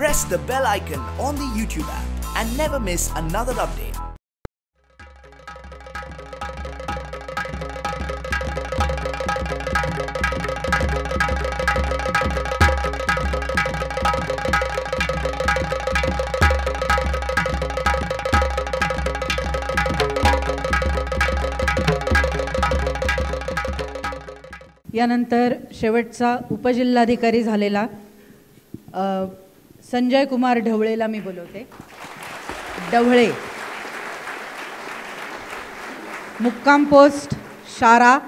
press the bell icon on the YouTube app and never miss another update. यानंतर शेवटचा उपजिल्हाधिकारी झालेला संजय कुमार ढवळेला मी बोलवते. ढवळे, मुक्काम पोस्ट शारा,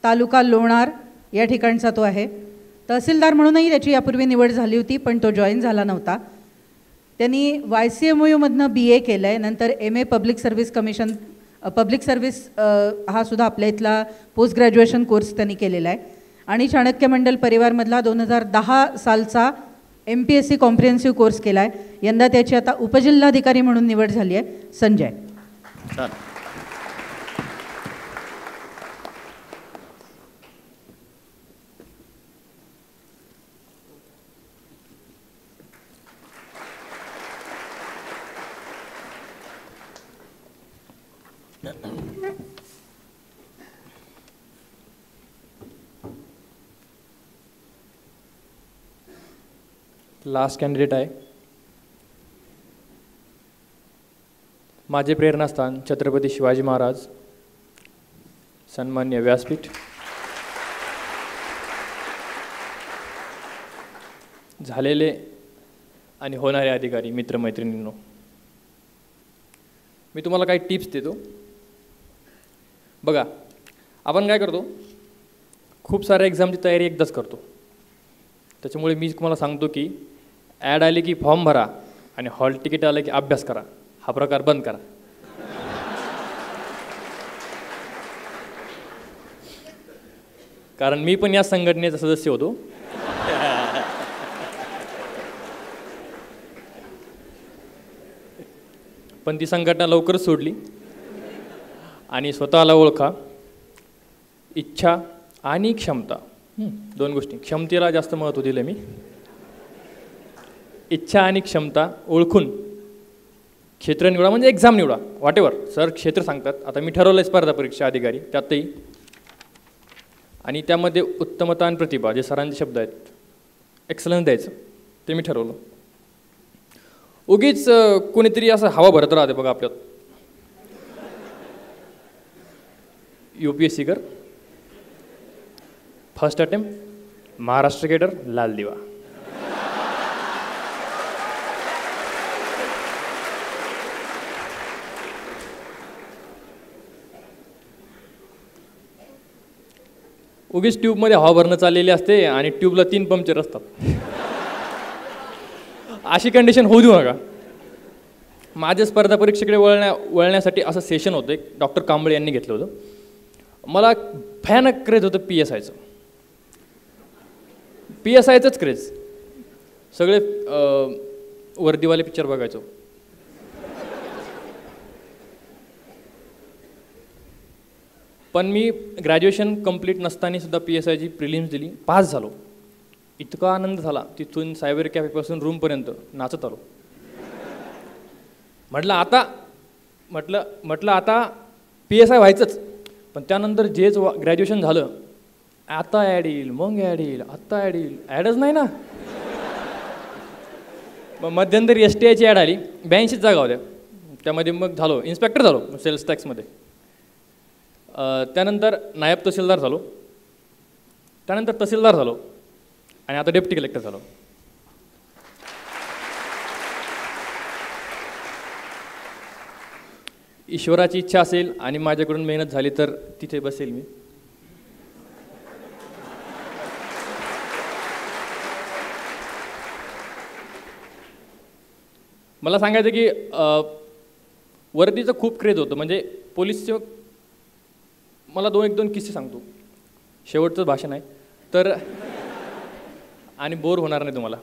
तालुका लोणार या ठिकाणचा तो आहे. तहसीलदार म्हणूनही त्याची यापूर्वी निवड झाली होती, पण तो जॉईन झाला नव्हता. त्यांनी YCMOUमधनं BA केलं आहे. नंतर MA public service commission public service हा सुद्धा आपल्या इथला पोस्ट ग्रॅज्युएशन कोर्स त्यांनी केलेला आहे. आणि चाणक्य मंडल परिवारमधला 2010 सालचा MPSC कॉम्प्रिहेन्सिव्ह कोर्स केला आहे. यंदा त्याची आता उपजिल्हाधिकारी म्हणून निवड झाली आहे. संजय. लास्ट कॅन्डिडेट आहे. माझे प्रेरणास्थान छत्रपती शिवाजी महाराज, सन्मान्य व्यासपीठ, झालेले आणि होणारे अधिकारी, मित्रमैत्रिणींनो, मी तुम्हाला काही टिप्स देतो. बघा, आपण काय करतो, खूप साऱ्या एक्झामची तयारी एकदाच करतो. त्याच्यामुळे मी तुम्हाला सांगतो की ॲड आली की फॉर्म भरा आणि हॉल तिकीट आलं की अभ्यास करा. हा प्रकार बंद करा. कारण मी पण या संघटनेचा सदस्य होतो. पण ती संघटना लवकरच सोडली. आणि स्वतःला ओळखा. इच्छा आणि क्षमता, दोन गोष्टी. क्षमतेला जास्त महत्त्व दिलं मी. इच्छा आणि क्षमता ओळखून क्षेत्र निवडा, म्हणजे एक्झाम निवडा. व्हॉटेवर सर क्षेत्र सांगतात, आता मी ठरवलं आहे स्पर्धा परीक्षा अधिकारी त्यातही. आणि त्यामध्ये उत्तमता आणि प्रतिभा, जे सरांचे शब्द आहेत, एक्सलन्स द्यायचं, ते मी ठरवलं. उगीच कोणीतरी असं हवा भरत राहते बघा आपल्यात. UPSC कर, फर्स्ट अटेम्प्ट महाराष्ट्र केडर, लाल दिवा. उगीच ट्यूबमध्ये हवा भरणं चाललेली असते आणि ट्यूबला 3 पंक्चर असतात. अशी कंडिशन होऊ देऊ नका. माझ्या स्पर्धा परीक्षेकडे वळण्यासाठी असं सेशन होतं एक डॉक्टर कांबळे यांनी घेतलं होतं. मला भयानक क्रेज होतं PSIचं. PSIचंच क्रेज. सगळे वर्दीवाले पिक्चर बघायचो. पण मी ग्रॅज्युएशन कंप्लीट नसताना सुद्धा PSIची प्रिलिम्स दिली, पास झालो. इतका आनंद झाला. तिथून सायबर कॅफेपासून रूमपर्यंत नाचत आलो. म्हटलं आता PSI व्हायचंच. पण त्यानंतर जेच ग्रॅज्युएशन झालं, आता ॲड येईल, मग ॲड येईल, आता ॲड येईल, ॲडच नाही ना. मग मध्यंतरी STIची ॲड आली, 82 जागा होत्या. त्यामध्ये मग झालो इन्स्पेक्टर झालो सेल्स टॅक्समध्ये. त्यानंतर नायब तहसीलदार झालो. त्यानंतर तहसीलदार झालो आणि आता डेप्टी कलेक्टर झालो. ईश्वराची इच्छा असेल आणि माझ्याकडून मेहनत झाली तर तिथे बसेल मी. मला सांगायचं की वर्दीचं खूप क्रेज होतं. म्हणजे पोलीसचं मला 2 किस्से सांगतो. शेवटचं भाषण आहे तर, आणि बोर होणार नाही तुम्हाला.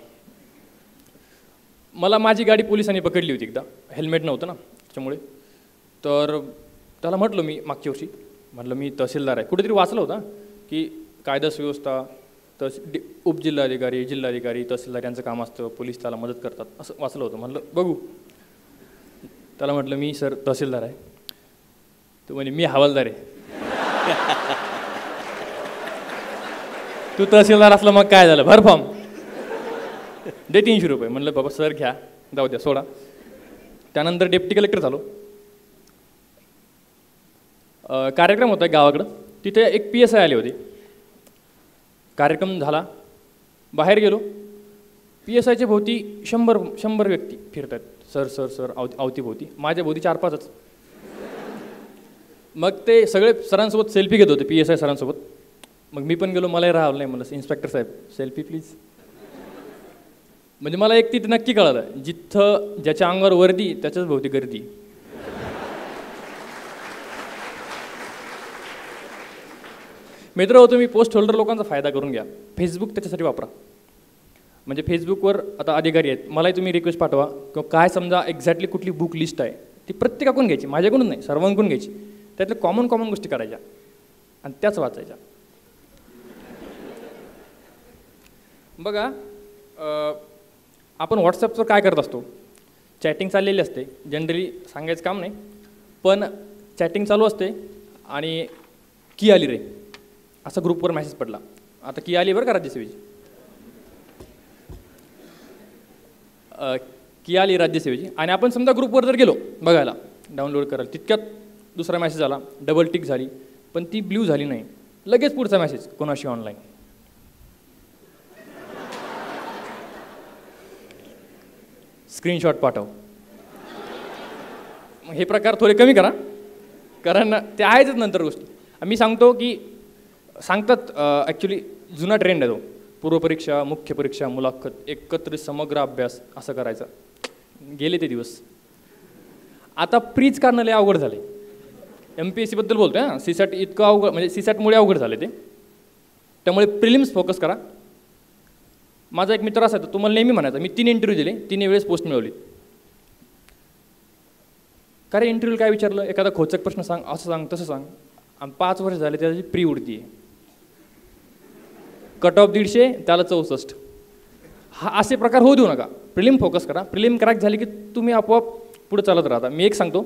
मला माझी गाडी पोलिसांनी पकडली होती एकदा. हेल्मेट नव्हतं ना त्याच्यामुळे. तर त्याला म्हटलं मी मागच्या वर्षी, म्हटलं मी तहसीलदार आहे. कुठेतरी वाचलं होतं की कायदा सुव्यवस्था उपजिल्हाधिकारी, जिल्हाधिकारी, तहसीलदार यांचं काम असतं, पोलीस त्याला मदत करतात, असं वाचलं होतं. म्हणलं बघू. त्याला म्हटलं मी सर तहसीलदार आहे. तो म्हणे मी हवालदार आहे. तू तहसीलदार असला मग काय झालं, भर फॉर्म दे 300 रुपये. म्हणलं बाबा सर घ्या, जाऊ द्या, सोडा. त्यानंतर डेप्टी कलेक्टर झालो. कार्यक्रम होता गावाकडं, तिथे एक PSI आले होते. कार्यक्रम झाला, बाहेर गेलो. PSIच्या भोवती 100 व्यक्ती फिरतात. सर सर सर अवतीभोवती. माझ्या भोवती 4-5च. मग ते सगळे सरांसोबत सेल्फी घेत होते, PSI सरांसोबत. मग मी पण गेलो, मलाही राहिलं नाही. म्हणलं इन्स्पेक्टर साहेब सेल्फी प्लीज. म्हणजे मला एक तिथे नक्की कळालं, जिथं ज्याच्या अंगावर वर्दी त्याच्याच भोवती गर्दी. मित्र हो, तुम्ही पोस्ट होल्डर लोकांचा फायदा करून घ्या. फेसबुक त्याच्यासाठी वापरा. म्हणजे फेसबुकवर आता अधिकारी आहेत, मलाही तुम्ही रिक्वेस्ट पाठवा किंवा काय समजा एक्झॅक्टली कुठली बुक लिस्ट आहे ती प्रत्येकाकडून घ्यायची, माझ्याकडून नाही, सर्वांकडून घ्यायची. त्यातल्या कॉमन गोष्टी करायच्या आणि त्याच वाचायच्या. बघा, आपण व्हॉट्सॲपवर काय करत असतो, चॅटिंग चाललेली असते. जनरली सांगायचं काम नाही, पण चॅटिंग चालू असते आणि की आली रे असा ग्रुपवर मेसेज पडला. आता की आली बरं का राज्यसेवेची, की आली राज्यसेवेची. आणि आपण समजा ग्रुपवर जर गेलो बघायला, डाउनलोड करायला, तितक्यात दुसरा मेसेज आला, डबल टिक झाली, पण ती ब्ल्यू झाली नाही. लगेच पुढचा मेसेज, कोणाशी ऑनलाईन. स्क्रीनशॉट पाठव. हे प्रकार थोडे कमी करा, कारण ते आहेच नंतर गोष्टी. मी सांगतो की सांगतात ॲक्च्युली जुना ट्रेंड आहे तो, पूर्वपरीक्षा, मुख्य परीक्षा, मुलाखत, एकत्रित समग्र अभ्यास असं करायचा. गेले ते दिवस. आता प्रीच काढणं लय अवघड झाले. MPSC बद्दल बोलतोय हां. CSAT इतकं अवघड, म्हणजे CSATमुळे अवघड झाले ते. त्यामुळे प्रिलिम्स फोकस करा. माझा एक मित्र असायचा, तो मला नेहमी म्हणायचा, मी 3 इंटरव्ह्यू दिले, 3 वेळेस पोस्ट मिळवली. का रे इंटरव्ह्यू काय विचारलं, एखादा खोचक प्रश्न सांग, असं सांग तसं सांग. आणि 5 वर्ष झाले त्याची प्री उडती आहे. कट ऑफ 150, त्याला 64. हा असे प्रकार होऊ देऊ नका. प्रिलिम फोकस करा. प्रिलिम क्रॅक झाली की तुम्ही आपोआप पुढे चालत राहता. मी एक सांगतो,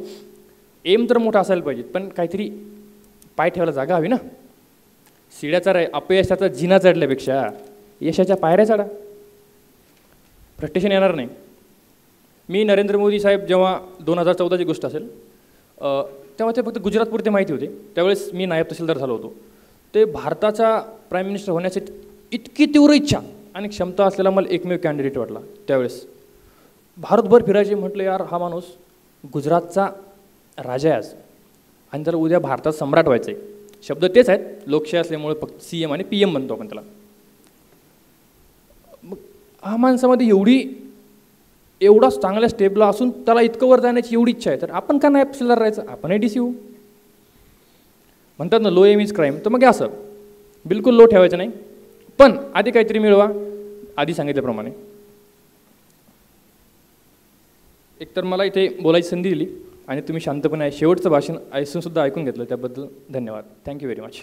एम तर मोठा असायला पाहिजे, पण काहीतरी पाय ठेवायला जागा हवी ना. शिड्याचा अपयशाचा जिना चढल्यापेक्षा यशाच्या पायऱ्या चढा, फ्रस्ट्रेशन येणार नाही. मी नरेंद्र मोदी साहेब जेव्हा 2014ची गोष्ट असेल, तेव्हा ते फक्त गुजरातपुरते माहिती होते. त्यावेळेस मी नायब तहसीलदार झालो होतो. ते भारताचा प्राईम मिनिस्टर होण्याची इतकी तीव्र इच्छा आणि क्षमता असलेला मला एकमेव कॅन्डिडेट वाटला. त्यावेळेस भारतभर फिरायचे. म्हटलं यार, हा माणूस गुजरातचा राजा आहे आज आणि त्याला उद्या भारतात सम्राट व्हायचं आहे. शब्द तेच आहेत, लोकशाही असल्यामुळे फक्त CM आणि PM म्हणतो आपण त्याला. मग हा माणसामध्ये एवढा चांगल्या स्टेपला असून त्याला इतकं वर जाण्याची एवढी इच्छा आहे, तर आपण का नाही तहसीलदार राहायचं, आपणही DC होऊ. म्हणतात ना लो एम इज क्राईम, तर मग असं बिलकुल लो ठेवायचं नाही, पण आधी काहीतरी मिळवा. आधी सांगितल्याप्रमाणे एकतर मला इथे बोलायची संधी दिली आणि तुम्ही शांतपणे शेवटचं भाषण सुद्धा ऐकून घेतलं, त्याबद्दल धन्यवाद. Thank you very much.